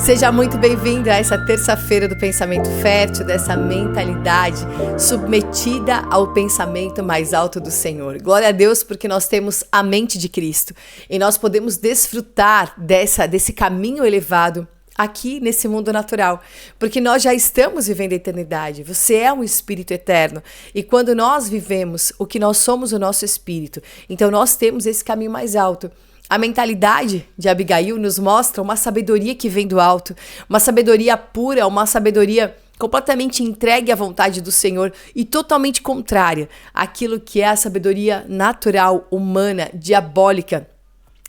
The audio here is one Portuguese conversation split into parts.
Seja muito bem-vindo a essa terça-feira do Pensamento Fértil, dessa mentalidade submetida ao pensamento mais alto do Senhor. Glória a Deus, porque nós temos a mente de Cristo e nós podemos desfrutar desse caminho elevado aqui nesse mundo natural, porque nós já estamos vivendo a eternidade. Você é um espírito eterno e quando nós vivemos o que nós somos, o nosso espírito, então nós temos esse caminho mais alto. A mentalidade de Abigail nos mostra uma sabedoria que vem do alto, uma sabedoria pura, uma sabedoria completamente entregue à vontade do Senhor e totalmente contrária àquilo que é a sabedoria natural, humana, diabólica,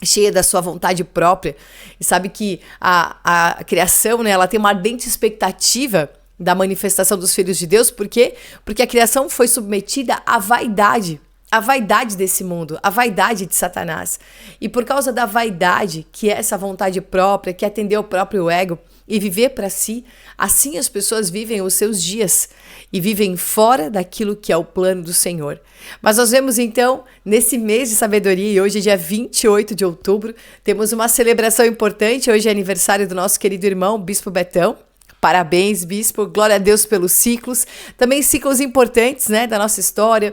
cheia da sua vontade própria. E sabe que a criação, né, ela tem uma ardente expectativa da manifestação dos filhos de Deus. Por quê? Porque a criação foi submetida à vaidade. A vaidade desse mundo, a vaidade de Satanás. E por causa da vaidade, que é essa vontade própria, que é atender ao próprio ego e viver para si, assim as pessoas vivem os seus dias e vivem fora daquilo que é o plano do Senhor. Mas nós vemos então, nesse mês de sabedoria, e hoje é dia 28 de outubro, temos uma celebração importante. Hoje é aniversário do nosso querido irmão, Bispo Betão. Parabéns, Bispo, glória a Deus pelos ciclos. Também ciclos importantes, né, da nossa história.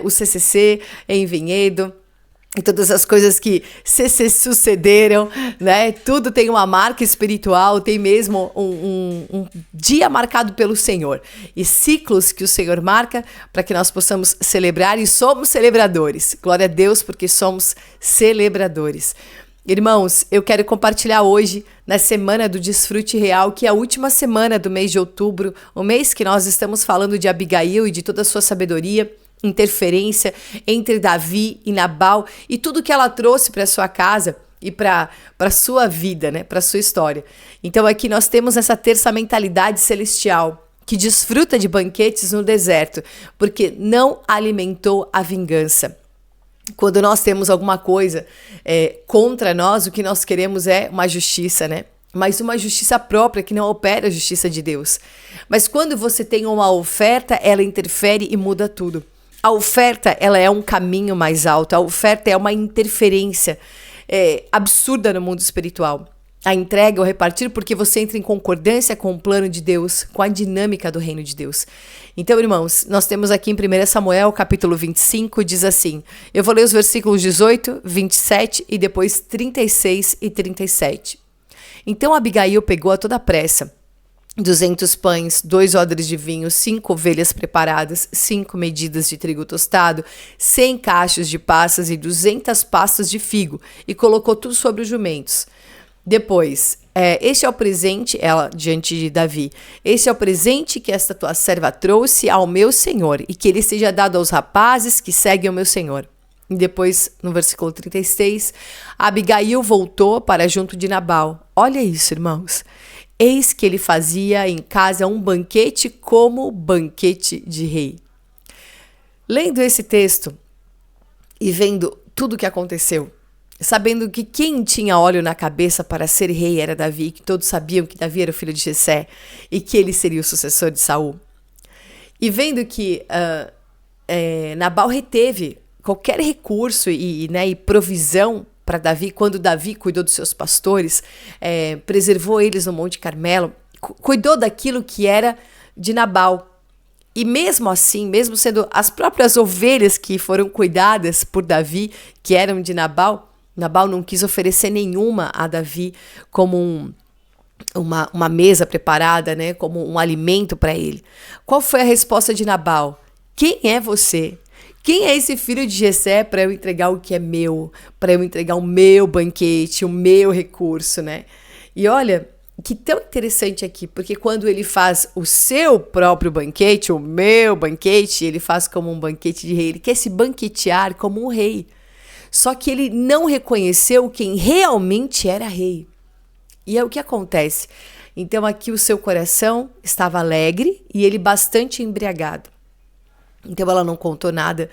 O CCC em Vinhedo e todas as coisas que se sucederam, né? Tudo tem uma marca espiritual, tem mesmo um dia marcado pelo Senhor e ciclos que o Senhor marca para que nós possamos celebrar e somos celebradores. Glória a Deus, porque somos celebradores. Irmãos, eu quero compartilhar hoje, na Semana do Desfrute Real, que é a última semana do mês de outubro, o mês que nós estamos falando de Abigail e de toda a sua sabedoria, interferência entre Davi e Nabal e tudo que ela trouxe para sua casa e para sua vida, né, para sua história. Então aqui nós temos essa terça mentalidade celestial que desfruta de banquetes no deserto, porque não alimentou a vingança. Quando nós temos alguma coisa contra nós, o que nós queremos é uma justiça, né? Mas uma justiça própria que não opera a justiça de Deus. Mas quando você tem uma oferta, ela interfere e muda tudo. A oferta, ela é um caminho mais alto. A oferta é uma interferência absurda no mundo espiritual. A entrega, o repartir, porque você entra em concordância com o plano de Deus, com a dinâmica do reino de Deus. Então, irmãos, nós temos aqui em 1 Samuel, capítulo 25, diz assim, eu vou ler os versículos 18, 27 e depois 36 e 37. Então Abigail pegou a toda pressa 200 pães, 2 odres de vinho, 5 ovelhas preparadas, 5 medidas de trigo tostado, 100 cachos de passas e 200 pastas de figo, e colocou tudo sobre os jumentos. Depois, este é o presente, ela diante de Davi, este é o presente que esta tua serva trouxe ao meu senhor, e que ele seja dado aos rapazes que seguem o meu senhor. E depois, no versículo 36, Abigail voltou para junto de Nabal. Olha isso, irmãos. Eis que ele fazia em casa um banquete como banquete de rei. Lendo esse texto e vendo tudo o que aconteceu, sabendo que quem tinha óleo na cabeça para ser rei era Davi, que todos sabiam que Davi era o filho de Jessé e que ele seria o sucessor de Saul, e vendo que Nabal reteve qualquer recurso e provisão para Davi, quando Davi cuidou dos seus pastores, preservou eles no Monte Carmelo, cuidou daquilo que era de Nabal. E mesmo assim, mesmo sendo as próprias ovelhas que foram cuidadas por Davi, que eram de Nabal, Nabal não quis oferecer nenhuma a Davi como uma mesa preparada, né, como um alimento para ele. Qual foi a resposta de Nabal? Quem é você? Quem é esse filho de Jessé para eu entregar o que é meu? Para eu entregar o meu banquete, o meu recurso, né? E olha, que tão interessante aqui, porque quando ele faz o seu próprio banquete, o meu banquete, ele faz como um banquete de rei. Ele quer se banquetear como um rei. Só que ele não reconheceu quem realmente era rei. E é o que acontece. Então aqui o seu coração estava alegre e ele bastante embriagado. Então ela não contou nada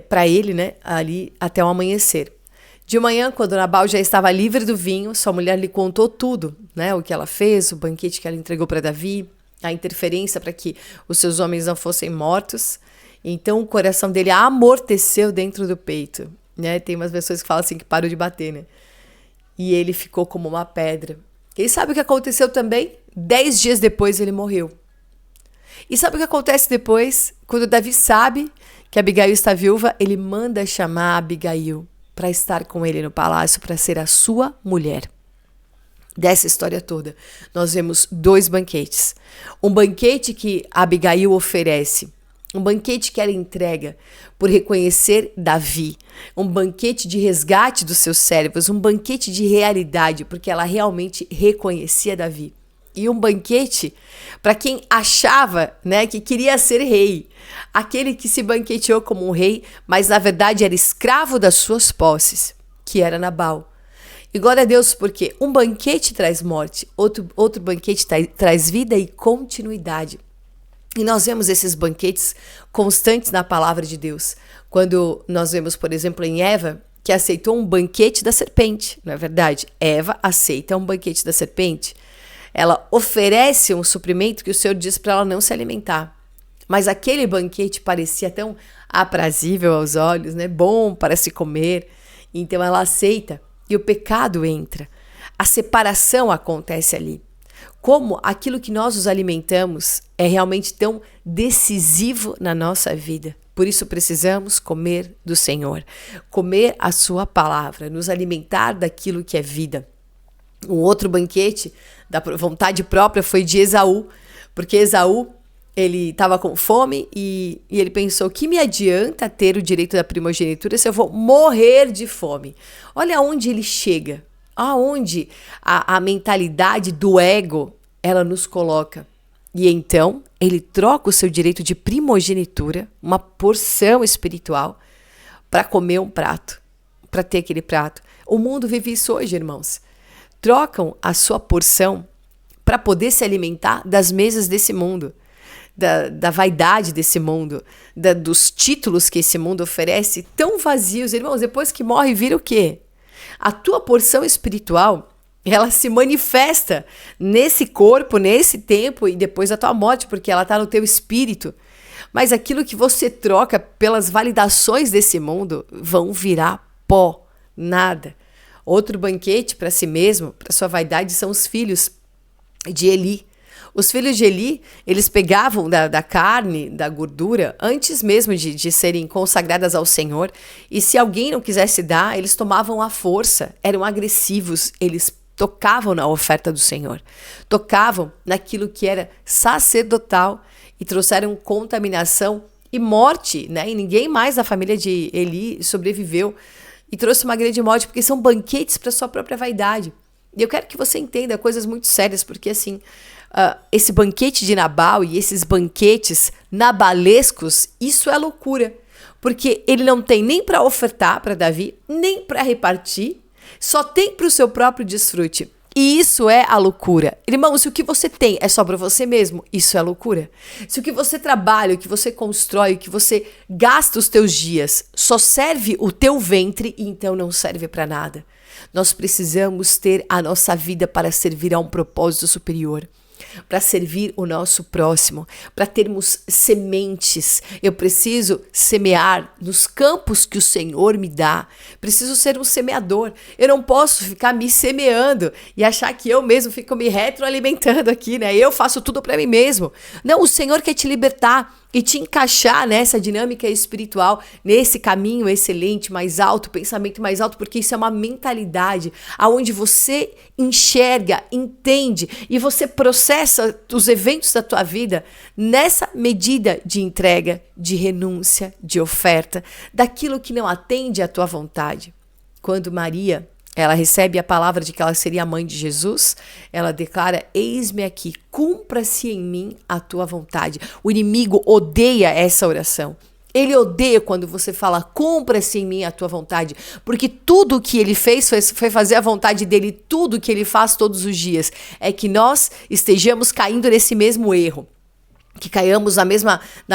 para ele, né, ali até o amanhecer. De manhã, quando Nabal já estava livre do vinho, sua mulher lhe contou tudo, né, o que ela fez, o banquete que ela entregou para Davi, a interferência para que os seus homens não fossem mortos. Então o coração dele amorteceu dentro do peito, né? Tem umas pessoas que falam assim que parou de bater, né? E ele ficou como uma pedra. E sabe o que aconteceu também? 10 dias depois ele morreu. E sabe o que acontece depois? Quando Davi sabe que Abigail está viúva, ele manda chamar Abigail para estar com ele no palácio, para ser a sua mulher. Dessa história toda, nós vemos 2 banquetes. Um banquete que Abigail oferece, um banquete que ela entrega por reconhecer Davi, um banquete de resgate dos seus servos, um banquete de realidade, porque ela realmente reconhecia Davi. E um banquete para quem achava, né, que queria ser rei, aquele que se banqueteou como um rei, mas na verdade era escravo das suas posses, que era Nabal. E glória a Deus, porque um banquete traz morte, outro banquete traz vida e continuidade. E nós vemos esses banquetes constantes na palavra de Deus. Quando nós vemos, por exemplo, em Eva, que aceitou um banquete da serpente, não é verdade? Eva aceita um banquete da serpente. Ela oferece um suprimento que o Senhor diz para ela não se alimentar. Mas aquele banquete parecia tão aprazível aos olhos, né? Bom para se comer. Então ela aceita. E o pecado entra, a separação acontece ali. Como aquilo que nós nos alimentamos é realmente tão decisivo na nossa vida. Por isso precisamos comer do Senhor, comer a sua palavra, nos alimentar daquilo que é vida. Um outro banquete da vontade própria foi de Esaú, porque Esaú ele estava com fome e ele pensou, que me adianta ter o direito da primogenitura se eu vou morrer de fome? Olha aonde ele chega, aonde a mentalidade do ego, ela nos coloca. E então, ele troca o seu direito de primogenitura, uma porção espiritual, para comer um prato, para ter aquele prato. O mundo vive isso hoje, irmãos. Trocam a sua porção para poder se alimentar das mesas desse mundo. Da vaidade desse mundo, dos títulos que esse mundo oferece, tão vazios. Irmãos, depois que morre, vira o quê? A tua porção espiritual, ela se manifesta nesse corpo, nesse tempo e depois da tua morte, porque ela está no teu espírito. Mas aquilo que você troca pelas validações desse mundo vão virar pó, nada. Outro banquete para si mesmo, para sua vaidade, são os filhos de Eli. Os filhos de Eli, eles pegavam da carne, da gordura, antes mesmo de serem consagradas ao Senhor. E se alguém não quisesse dar, eles tomavam à força, eram agressivos, eles tocavam na oferta do Senhor. Tocavam naquilo que era sacerdotal e trouxeram contaminação e morte, né? E ninguém mais da família de Eli sobreviveu. E trouxe uma grande morte, porque são banquetes para sua própria vaidade. E eu quero que você entenda coisas muito sérias, porque assim... esse banquete de Nabal e esses banquetes nabalescos, isso é loucura, porque ele não tem nem para ofertar para Davi, nem para repartir, só tem para o seu próprio desfrute. E isso é a loucura. Irmão, se o que você tem é só para você mesmo, isso é loucura. Se o que você trabalha, o que você constrói, o que você gasta os teus dias, só serve o teu ventre, então não serve para nada. Nós precisamos ter a nossa vida para servir a um propósito superior, para servir o nosso próximo, para termos sementes. Eu preciso semear nos campos que o Senhor me dá. Preciso ser um semeador. Eu não posso ficar me semeando e achar que eu mesmo fico me retroalimentando aqui, né? Eu faço tudo para mim mesmo. Não, o Senhor quer te libertar e te encaixar nessa dinâmica espiritual, nesse caminho excelente, mais alto, pensamento mais alto, porque isso é uma mentalidade aonde você enxerga, entende e você processa os eventos da tua vida nessa medida de entrega, de renúncia, de oferta, daquilo que não atende à tua vontade. Quando Maria, ela recebe a palavra de que ela seria a mãe de Jesus, ela declara, eis-me aqui, cumpra-se em mim a tua vontade. O inimigo odeia essa oração. Ele odeia quando você fala, cumpra-se em mim a tua vontade, porque tudo o que ele fez foi fazer a vontade dele, tudo que ele faz todos os dias, é que nós estejamos caindo nesse mesmo erro. Que caiamos na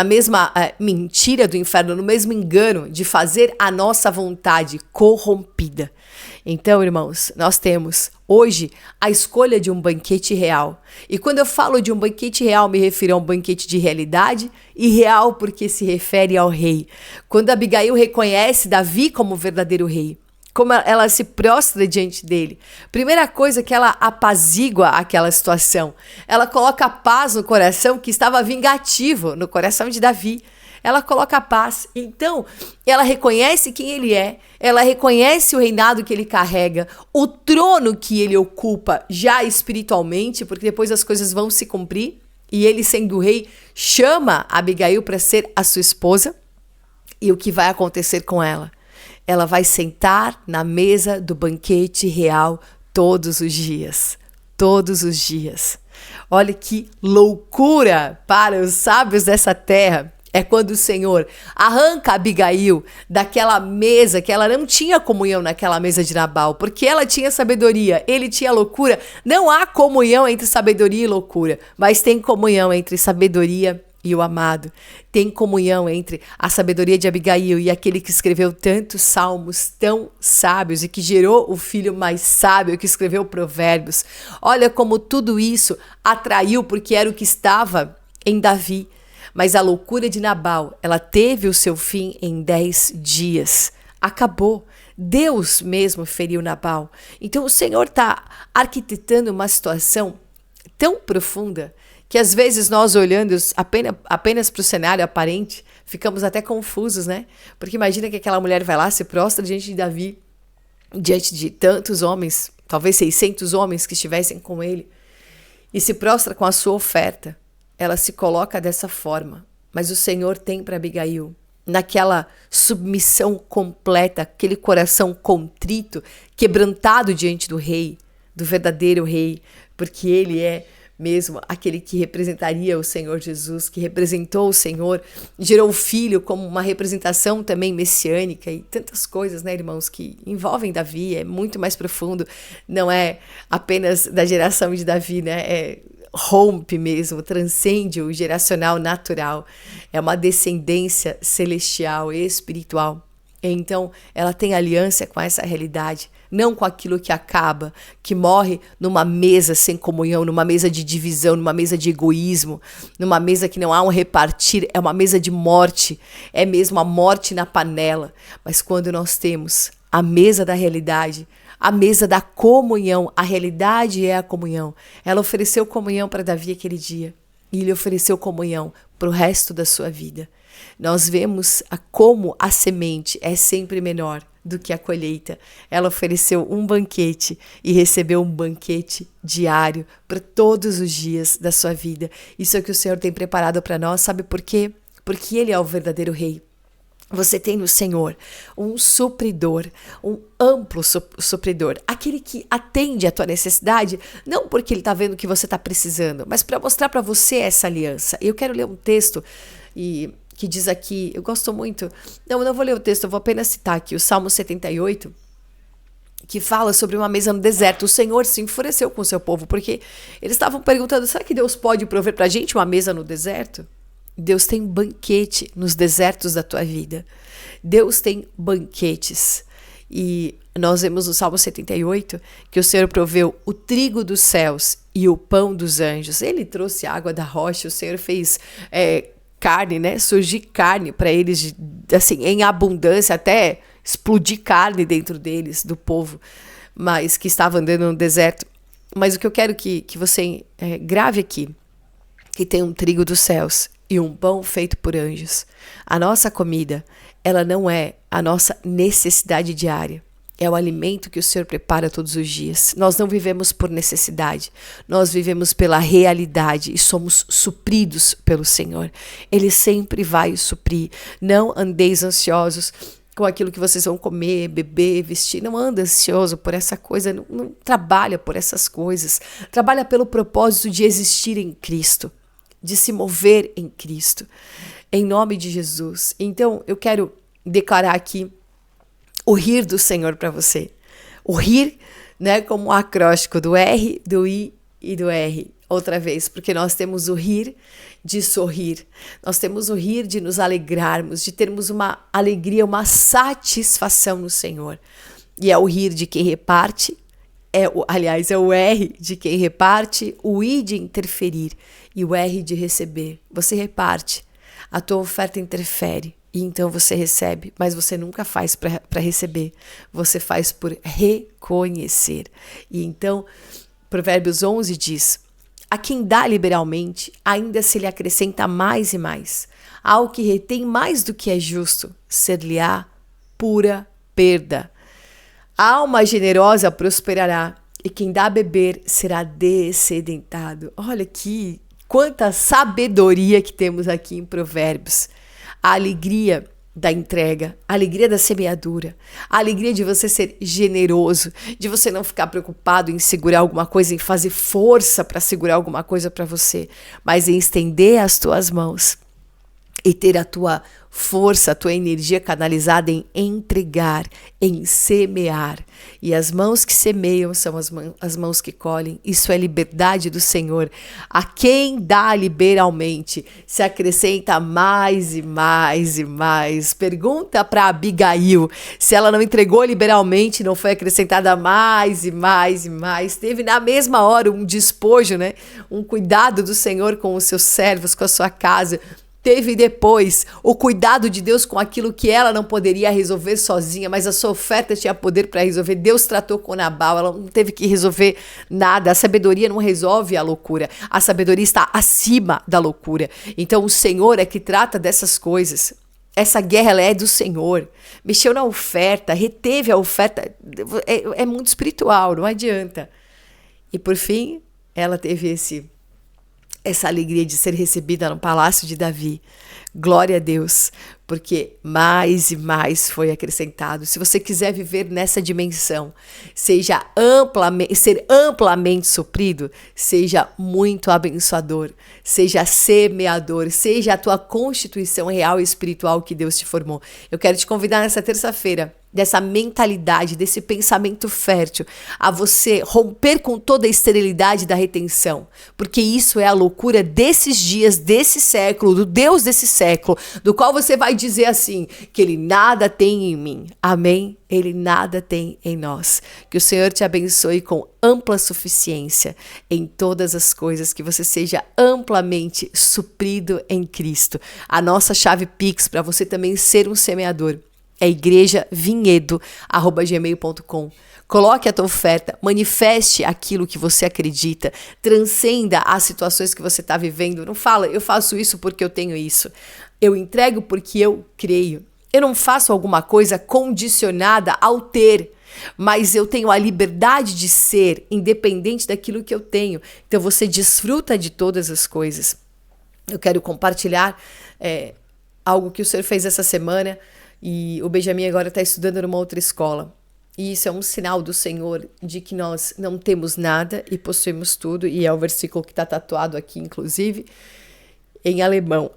mesma mentira do inferno, no mesmo engano de fazer a nossa vontade corrompida. Então, irmãos, nós temos hoje a escolha de um banquete real. E quando eu falo de um banquete real, me refiro a um banquete de realidade e real porque se refere ao rei. Quando Abigail reconhece Davi como verdadeiro rei, como ela se prostra diante dele. Primeira coisa que ela apazigua aquela situação. Ela coloca paz no coração que estava vingativo, no coração de Davi. Ela coloca paz. Então, ela reconhece quem ele é, ela reconhece o reinado que ele carrega, o trono que ele ocupa já espiritualmente, porque depois as coisas vão se cumprir, e ele, sendo rei, chama Abigail para ser a sua esposa. E o que vai acontecer com ela? Ela vai sentar na mesa do banquete real todos os dias. Todos os dias. Olha que loucura para os sábios dessa terra. É quando o Senhor arranca Abigail daquela mesa, que ela não tinha comunhão naquela mesa de Nabal, porque ela tinha sabedoria, ele tinha loucura. Não há comunhão entre sabedoria e loucura, mas tem comunhão entre sabedoria e o amado. Tem comunhão entre a sabedoria de Abigail e aquele que escreveu tantos salmos tão sábios e que gerou o filho mais sábio que escreveu Provérbios. Olha como tudo isso atraiu, porque era o que estava em Davi. Mas a loucura de Nabal, ela teve o seu fim em 10 dias. Acabou. Deus mesmo feriu Nabal. Então o Senhor está arquitetando uma situação tão profunda que às vezes nós olhando apenas para o cenário aparente, ficamos até confusos, né? Porque imagina que aquela mulher vai lá, se prostra diante de Davi, diante de tantos homens, talvez 600 homens que estivessem com ele, e se prostra com a sua oferta. Ela se coloca dessa forma, mas o Senhor tem para Abigail, naquela submissão completa, aquele coração contrito, quebrantado diante do rei, do verdadeiro rei, porque ele é mesmo aquele que representaria o Senhor Jesus, que representou o Senhor, gerou o Filho como uma representação também messiânica e tantas coisas, né, irmãos, que envolvem Davi, é muito mais profundo, não é apenas da geração de Davi, né, rompe mesmo, transcende o geracional natural, é uma descendência celestial e espiritual. Então, ela tem aliança com essa realidade, não com aquilo que acaba, que morre numa mesa sem comunhão, numa mesa de divisão, numa mesa de egoísmo, numa mesa que não há um repartir, é uma mesa de morte, é mesmo a morte na panela. Mas quando nós temos a mesa da realidade, a mesa da comunhão, a realidade é a comunhão. Ela ofereceu comunhão para Davi aquele dia, e ele ofereceu comunhão para o resto da sua vida. Nós vemos como a semente é sempre menor do que a colheita. Ela ofereceu um banquete e recebeu um banquete diário para todos os dias da sua vida. Isso é o que o Senhor tem preparado para nós. Sabe por quê? Porque Ele é o verdadeiro rei. Você tem no Senhor um supridor, um amplo supridor, aquele que atende à tua necessidade, não porque Ele está vendo o que você está precisando, mas para mostrar para você essa aliança. Eu quero ler um texto que diz aqui, eu gosto muito, não vou ler o texto, eu vou apenas citar aqui o Salmo 78, que fala sobre uma mesa no deserto. O Senhor se enfureceu com o seu povo, porque eles estavam perguntando, será que Deus pode prover para a gente uma mesa no deserto? Deus tem banquete nos desertos da tua vida. Deus tem banquetes. E nós vemos no Salmo 78 que o Senhor proveu o trigo dos céus e o pão dos anjos. Ele trouxe água da rocha, o Senhor fez carne, né? Surgir carne para eles, assim, em abundância, até explodir carne dentro deles, do povo, mas que estava andando no deserto. Mas o que eu quero que você grave aqui, que tem um trigo dos céus e um pão feito por anjos. A nossa comida, ela não é a nossa necessidade diária. É o alimento que o Senhor prepara todos os dias. Nós não vivemos por necessidade. Nós vivemos pela realidade e somos supridos pelo Senhor. Ele sempre vai suprir. Não andeis ansiosos com aquilo que vocês vão comer, beber, vestir. Não anda ansioso por essa coisa. Não trabalha por essas coisas. Trabalha pelo propósito de existir em Cristo, de se mover em Cristo, em nome de Jesus. Então, eu quero declarar aqui o rir do Senhor para você. O rir, né, como um acróstico do R, do I e do R. Outra vez, porque nós temos o rir de sorrir. Nós temos o rir de nos alegrarmos, de termos uma alegria, uma satisfação no Senhor. E é o rir de quem reparte, é o R de quem reparte, o I de interferir e o R de receber. Você reparte, a tua oferta interfere, E então você recebe, mas você nunca faz para receber, você faz por reconhecer. E então, Provérbios 11 diz: a quem dá liberalmente, ainda se lhe acrescenta mais e mais. Ao que retém mais do que é justo, ser-lhe-á pura perda. A alma generosa prosperará, e quem dá a beber será dessedentado. Olha aqui, quanta sabedoria que temos aqui em Provérbios. A alegria da entrega, a alegria da semeadura, a alegria de você ser generoso, de você não ficar preocupado em segurar alguma coisa, em fazer força para segurar alguma coisa para você, mas em estender as tuas mãos e ter a tua força, a tua energia canalizada em entregar, em semear. E as mãos que semeiam são as mãos que colhem. Isso é liberdade do Senhor. A quem dá liberalmente se acrescenta mais e mais e mais. Pergunta para Abigail se ela não entregou liberalmente, não foi acrescentada mais e mais e mais. Teve na mesma hora um despojo, né? Um cuidado do Senhor com os seus servos, com a sua casa. Teve depois o cuidado de Deus com aquilo que ela não poderia resolver sozinha, mas a sua oferta tinha poder para resolver. Deus tratou com Nabal, ela não teve que resolver nada. A sabedoria não resolve a loucura. A sabedoria está acima da loucura. Então o Senhor é que trata dessas coisas. Essa guerra ela é do Senhor. Mexeu na oferta, reteve a oferta. É muito espiritual, não adianta. E por fim, ela teve essa alegria de ser recebida no palácio de Davi. Glória a Deus, porque mais e mais foi acrescentado. Se você quiser viver nessa dimensão, ser amplamente suprido, seja muito abençoador, seja semeador, seja a tua constituição real e espiritual que Deus te formou. Eu quero te convidar nessa terça-feira, dessa mentalidade, desse pensamento fértil, a você romper com toda a esterilidade da retenção, porque isso é a loucura desses dias, desse século, do Deus desse século, do qual você vai dizer assim, que Ele nada tem em mim, amém? Ele nada tem em nós. Que o Senhor te abençoe com ampla suficiência em todas as coisas, que você seja amplamente suprido em Cristo. A nossa chave Pix para você também ser um semeador é igrejavinhedo@gmail.com. Coloque a tua oferta, manifeste aquilo que você acredita, transcenda as situações que você está vivendo. Não fala, eu faço isso porque eu tenho isso. Eu entrego porque eu creio. Eu não faço alguma coisa condicionada ao ter, mas eu tenho a liberdade de ser independente daquilo que eu tenho. Então você desfruta de todas as coisas. Eu quero compartilhar algo que o Senhor fez essa semana. E o Benjamin agora está estudando numa outra escola. E isso é um sinal do Senhor de que nós não temos nada e possuímos tudo. E é o versículo que está tatuado aqui, inclusive, em alemão.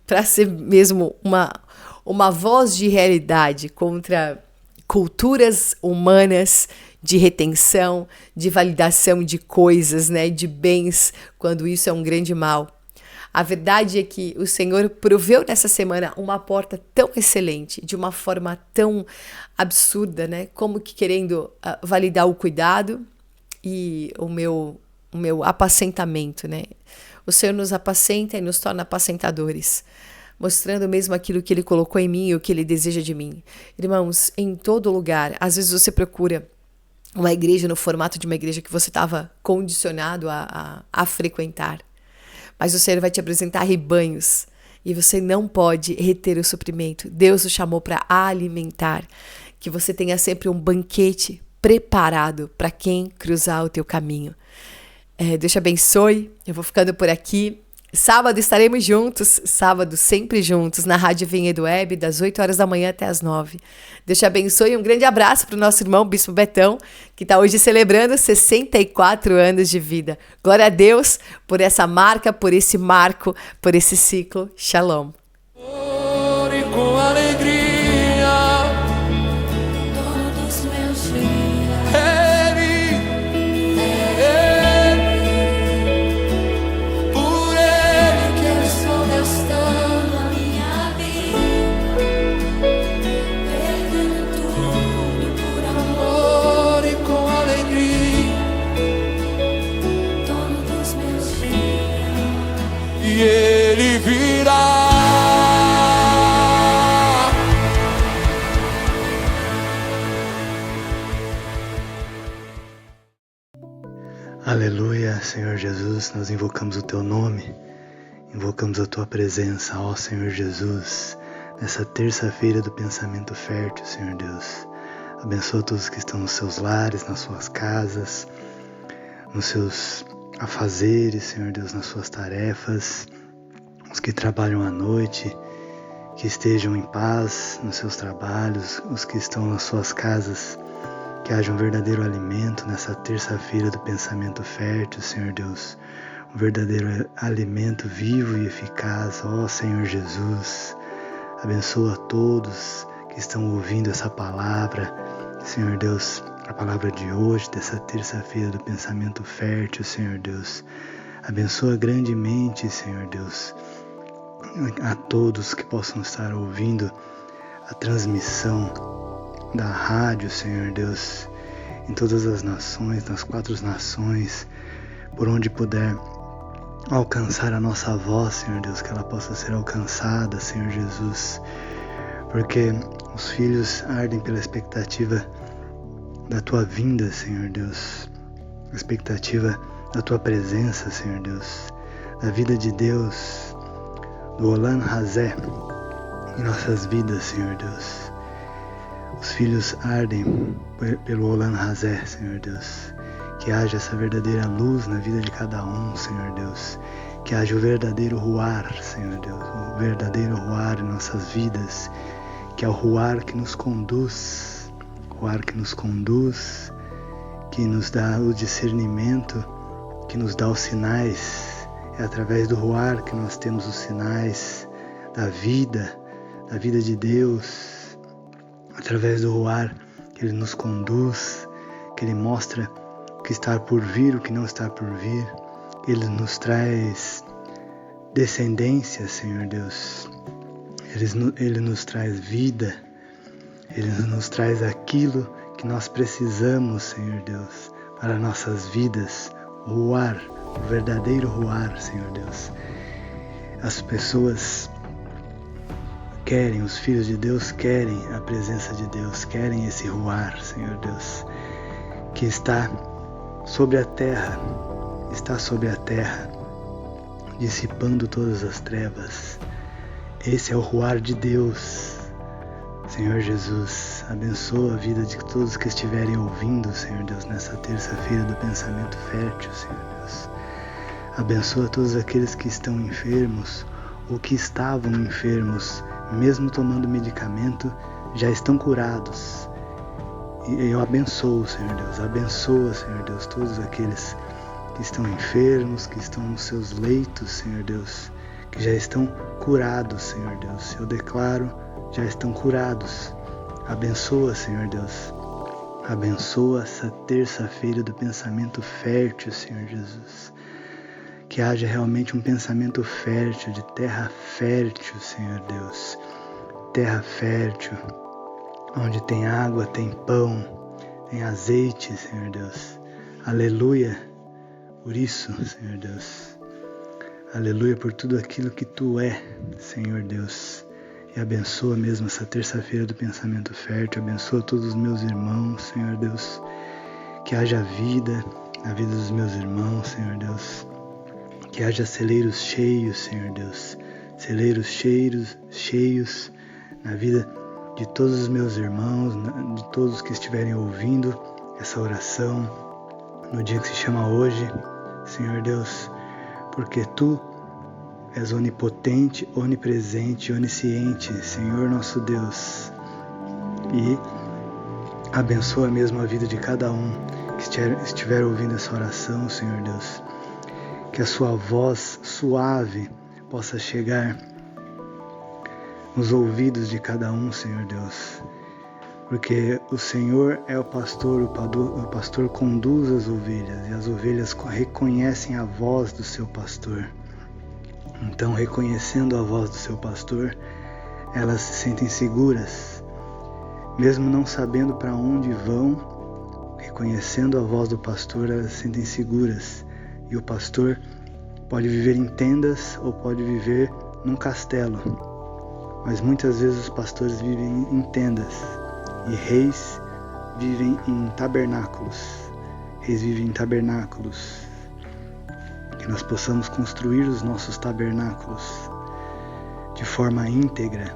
Para ser mesmo uma voz de realidade contra culturas humanas de retenção, de validação de coisas, né, de bens, quando isso é um grande mal. A verdade é que o Senhor proveu nessa semana uma porta tão excelente, de uma forma tão absurda, né? Como que querendo validar o cuidado e o meu apacentamento, né? O Senhor nos apacenta e nos torna apacentadores, mostrando mesmo aquilo que Ele colocou em mim e o que Ele deseja de mim. Irmãos, em todo lugar, às vezes você procura uma igreja no formato de uma igreja que você estava condicionado a frequentar. Mas o Senhor vai te apresentar rebanhos e você não pode reter o suprimento. Deus o chamou para alimentar. Que você tenha sempre um banquete preparado para quem cruzar o teu caminho. Deus te abençoe. Eu vou ficando por aqui. Sábado estaremos juntos, sábado sempre juntos, na Rádio Vinhedo Web, das 8 horas da manhã até as 9. Deus te abençoe e um grande abraço para o nosso irmão Bispo Betão, que está hoje celebrando 64 anos de vida. Glória a Deus por essa marca, por esse marco, por esse ciclo. Shalom. Ore com alegria. E Ele virá. Aleluia, Senhor Jesus, nós invocamos o Teu nome, invocamos a Tua presença, ó Senhor Jesus, nessa terça-feira do pensamento fértil, Senhor Deus. Abençoa todos que estão nos seus lares, nas suas casas, nos seus afazeres, Senhor Deus, nas suas tarefas, os que trabalham à noite, que estejam em paz nos seus trabalhos, os que estão nas suas casas, que haja um verdadeiro alimento nessa terça-feira do pensamento fértil, Senhor Deus, um verdadeiro alimento vivo e eficaz, ó Senhor Jesus. Abençoa todos que estão ouvindo essa palavra, Senhor Deus, a palavra de hoje, dessa terça-feira do pensamento fértil, Senhor Deus. Abençoa grandemente, Senhor Deus, a todos que possam estar ouvindo a transmissão da rádio, Senhor Deus, em todas as nações, nas 4 nações, por onde puder alcançar a nossa voz, Senhor Deus, que ela possa ser alcançada, Senhor Jesus, porque os filhos ardem pela expectativa da Tua vinda, Senhor Deus, a expectativa da Tua presença, Senhor Deus, da vida de Deus, do Olam Hazé em nossas vidas, Senhor Deus. Os filhos ardem pelo Olam Hazé, Senhor Deus. Que haja essa verdadeira luz na vida de cada um, Senhor Deus. Que haja o verdadeiro ruar, Senhor Deus. O verdadeiro ruar em nossas vidas. Que é o ruar que nos conduz. Ruar que nos conduz. Que nos dá o discernimento. Que nos dá os sinais. É através do ruar que nós temos os sinais da vida de Deus. Através do ruar que Ele nos conduz, que Ele mostra o que está por vir, o que não está por vir. Ele nos traz descendência, Senhor Deus. Ele nos traz vida. Ele nos traz aquilo que nós precisamos, Senhor Deus, para nossas vidas. O ruar, o verdadeiro ruar, Senhor Deus. As pessoas querem, os filhos de Deus querem a presença de Deus, querem esse ruar, Senhor Deus, que está sobre a terra, dissipando todas as trevas. Esse é o ruar de Deus, Senhor Jesus. Abençoa a vida de todos que estiverem ouvindo, Senhor Deus, nessa terça-feira do pensamento fértil, Senhor Deus. Abençoa todos aqueles que estão enfermos ou que estavam enfermos, mesmo tomando medicamento, já estão curados. E eu abençoo, Senhor Deus, abençoa, Senhor Deus, todos aqueles que estão enfermos, que estão nos seus leitos, Senhor Deus, que já estão curados, Senhor Deus. Eu declaro, já estão curados. Abençoa, Senhor Deus. Abençoa essa terça-feira do pensamento fértil, Senhor Jesus. Que haja realmente um pensamento fértil, de terra fértil, Senhor Deus. Terra fértil, onde tem água, tem pão, tem azeite, Senhor Deus. Aleluia por isso, Senhor Deus. Aleluia por tudo aquilo que Tu é, Senhor Deus. E abençoa mesmo essa terça-feira do pensamento fértil. Abençoa todos os meus irmãos, Senhor Deus. Que haja vida na vida dos meus irmãos, Senhor Deus. Que haja celeiros cheios, Senhor Deus. Celeiros cheios na vida de todos os meus irmãos, de todos que estiverem ouvindo essa oração, no dia que se chama hoje, Senhor Deus, porque Tu és onipotente, onipresente, onisciente, Senhor nosso Deus. E abençoa mesmo a vida de cada um que estiver ouvindo essa oração, Senhor Deus. Que a Sua voz suave possa chegar nos ouvidos de cada um, Senhor Deus. Porque o Senhor é o pastor conduz as ovelhas, e as ovelhas reconhecem a voz do seu pastor. Então, reconhecendo a voz do seu pastor, elas se sentem seguras, mesmo não sabendo para onde vão, reconhecendo a voz do pastor, elas se sentem seguras. E o pastor pode viver em tendas ou pode viver num castelo. Mas muitas vezes os pastores vivem em tendas e reis vivem em tabernáculos. Reis vive em tabernáculos. Que nós possamos construir os nossos tabernáculos de forma íntegra,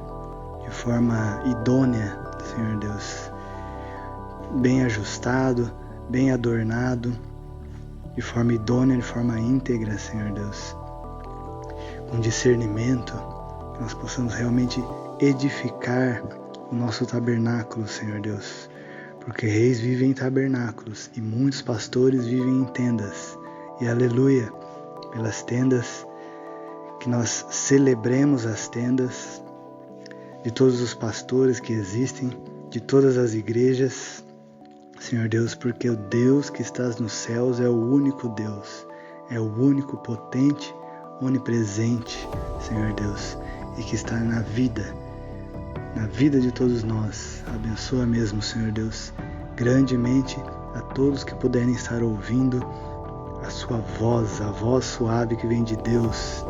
de forma idônea, Senhor Deus, bem ajustado, bem adornado, de forma idônea, de forma íntegra, Senhor Deus, com discernimento, que nós possamos realmente edificar o nosso tabernáculo, Senhor Deus, porque reis vivem em tabernáculos e muitos pastores vivem em tendas, e aleluia, pelas tendas, que nós celebremos as tendas de todos os pastores que existem, de todas as igrejas, Senhor Deus, porque o Deus que estás nos céus é o único Deus, é o único potente, onipresente, Senhor Deus, e que está na vida de todos nós. Abençoa mesmo, Senhor Deus, grandemente a todos que puderem estar ouvindo a sua voz, a voz suave que vem de Deus,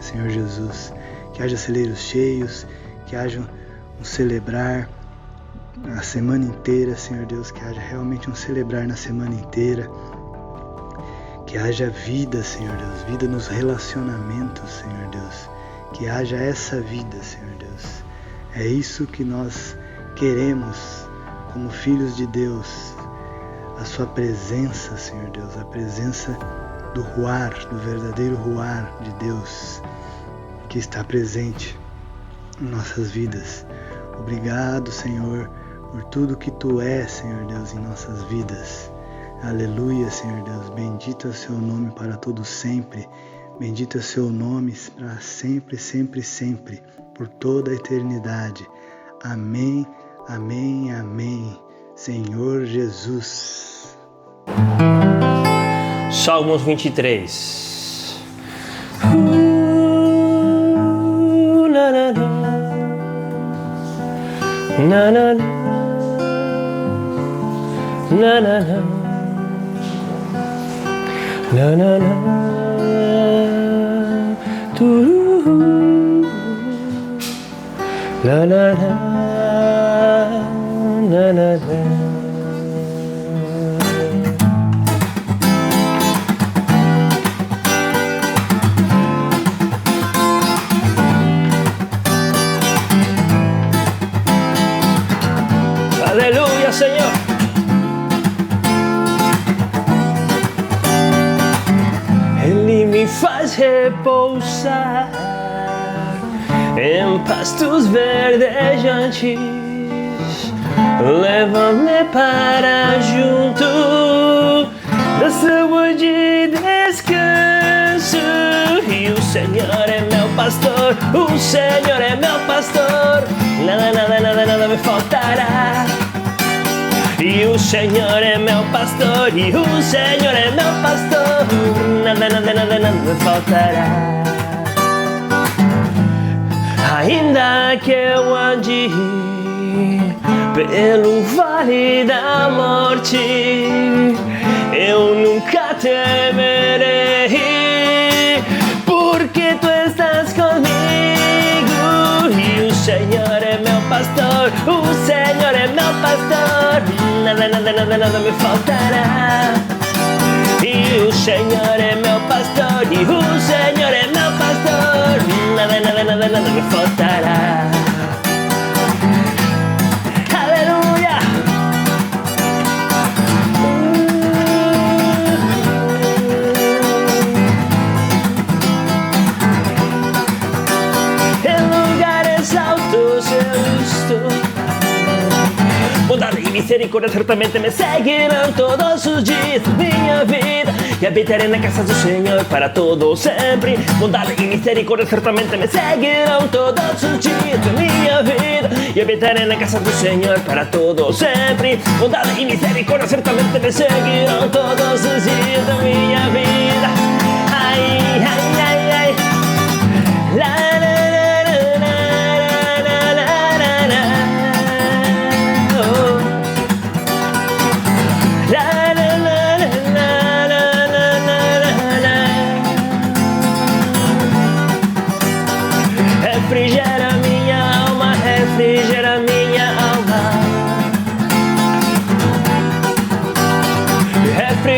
Senhor Jesus, que haja celeiros cheios, que haja um celebrar a semana inteira, Senhor Deus, que haja realmente um celebrar na semana inteira, que haja vida, Senhor Deus, vida nos relacionamentos, Senhor Deus, que haja essa vida, Senhor Deus. É isso que nós queremos como filhos de Deus, a sua presença, Senhor Deus, a presença do Ruar, do verdadeiro Ruar de Deus, que está presente em nossas vidas. Obrigado, Senhor, por tudo que Tu és, Senhor Deus, em nossas vidas. Aleluia, Senhor Deus, bendito é o Seu nome para todo sempre, bendito é o Seu nome para sempre, sempre, sempre, por toda a eternidade. Amém, amém, amém, Senhor Jesus. Salmos 23. Na na na, na na na, na na na, na na na, la la la, na na na. Aleluia, Senhor. Ele me faz repousar em pastos verdejantes, leva-me para junto da sua de descanso. E o Senhor é meu pastor, o Senhor é meu pastor, nada, nada, nada, nada me faltará. E o Senhor é meu pastor, e o Senhor é meu pastor, nada, nada, nada, nada me faltará. Ainda que eu ande pelo vale da morte, eu nunca temerei, porque Tu estás comigo. E o Senhor é meu pastor, o Senhor é meu pastor, nada, nada, nada, nada me faltará. E o Senhor é meu pastor, e o Senhor é meu pastor, nada, nada, nada, nada me faltará. Aleluia! Em lugares altos eu estou, bondade e misericórdia certamente me seguirão todos os dias da minha vida, e habitarei na casa do Senhor para todo sempre. Bondade e misericórdia certamente me seguirão todos os dias da minha vida, e habitarei na casa do Senhor para todo sempre. Bondade e misericórdia certamente me seguirão todos os dias da minha vida. Ai, ai, ai, ai. La, la, refrigera minha alma, refrigera minha alma, refrigera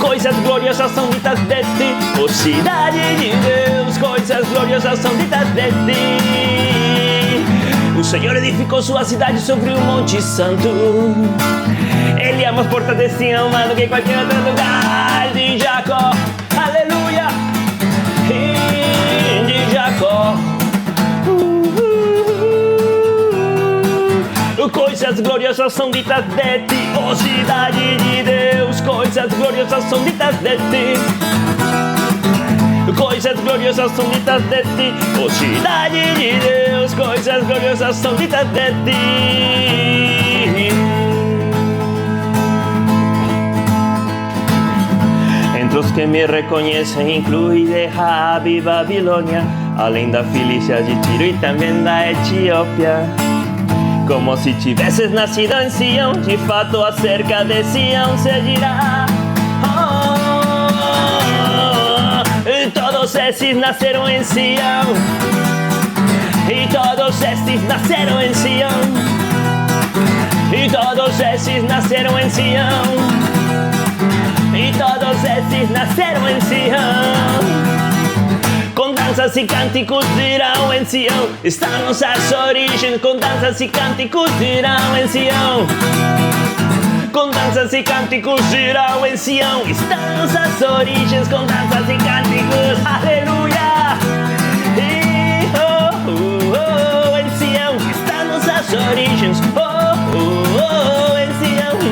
Coisas gloriosas são ditas de ti, oh cidade de Deus, coisas gloriosas são ditas de ti. O Senhor edificou sua cidade sobre um monte santo. Ele ama as portas de Sião mais do que qualquer outro lugar de Jacó. Aleluia! De Jacó. Coisas gloriosas são ditas de ti, oh cidade de Deus, coisas gloriosas são ditas de ti. Coisas gloriosas são ditas de ti, oh cidade de Deus, coisas gloriosas são ditas de ti. Entre os que me reconhecem, inclui de Raab e Babilônia, além da Filícia de Tiro e também da Etiópia. Como se tivesses nascido em Sião, de fato acerca de Sião se dirá. Todos esses nasceram em Sião, e todos esses nasceram em Sião, e todos esses nasceram em Sião, e todos esses nasceram em Sião. Com danças e cânticos dirão em Sião, estão nossas origens. Com danças e cânticos dirão em Sião, com danças e cânticos dirão em Sião, estão nossas origens. Com danças e cânticos, aleluia. E em Sião estão nossas origens. Em Sião, em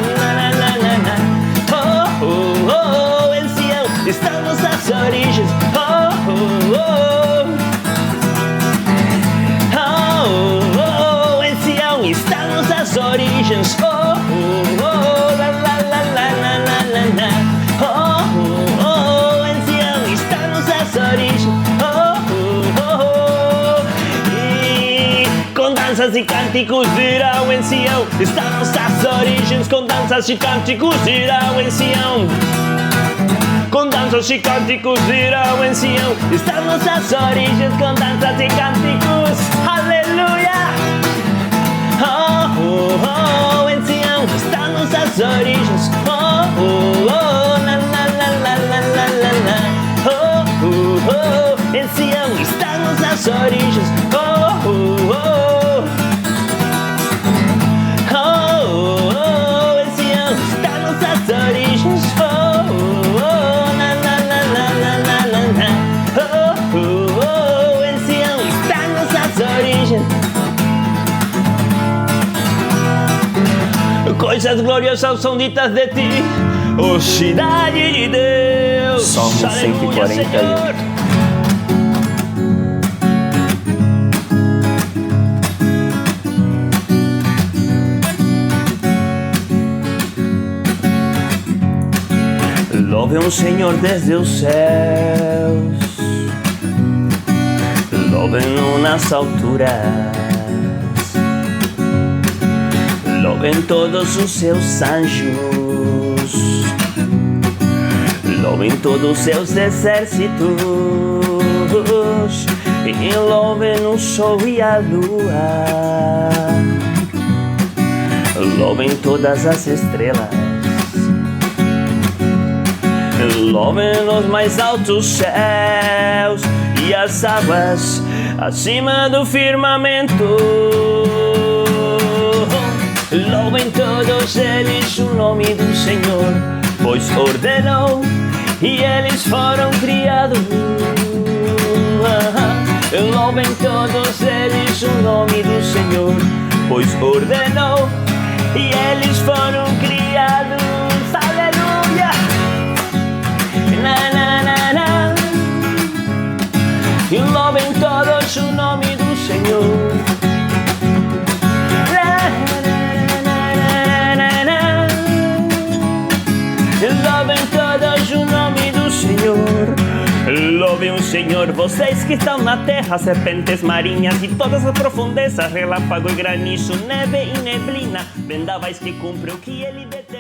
Sião estão nossas origens. Em Sião estão nossas origens. Em Sião estão nossas origens. E com danças e cânticos dirão em Sião, estão nossas origens. Com danças e cânticos dirão em Sião, com danças e cânticos dirão em Sião, estão nossas origens. Com danças e cânticos, aleluia. Em Sião estão nossas origens. Em Sião estão nossas origens. Em Sião estão nossas origens. Em Sião estão nossas origens. Coisas gloriosas são ditas de ti, oh cidade de Deus. Salmo 141. Louvem o Senhor desde os céus, louvem-no nas alturas, louvem todos os seus anjos, louvem todos os seus exércitos, e louvem o sol e a lua, louvem todas as estrelas, louvem nos mais altos céus e as águas acima do firmamento. Louvem todos eles o nome do Senhor, pois ordenou e eles foram criados. Louvem todos eles o nome do Senhor, pois ordenou e eles foram criados. Aleluia! Na, na, na, na. E louvem todos o nome do Senhor. Louvem todos o nome do Senhor. Louvem o Senhor, vocês que estão na terra, serpentes marinhas e todas as profundezas, relâmpago e granizo, neve e neblina, vendavais que cumprem o que Ele determina.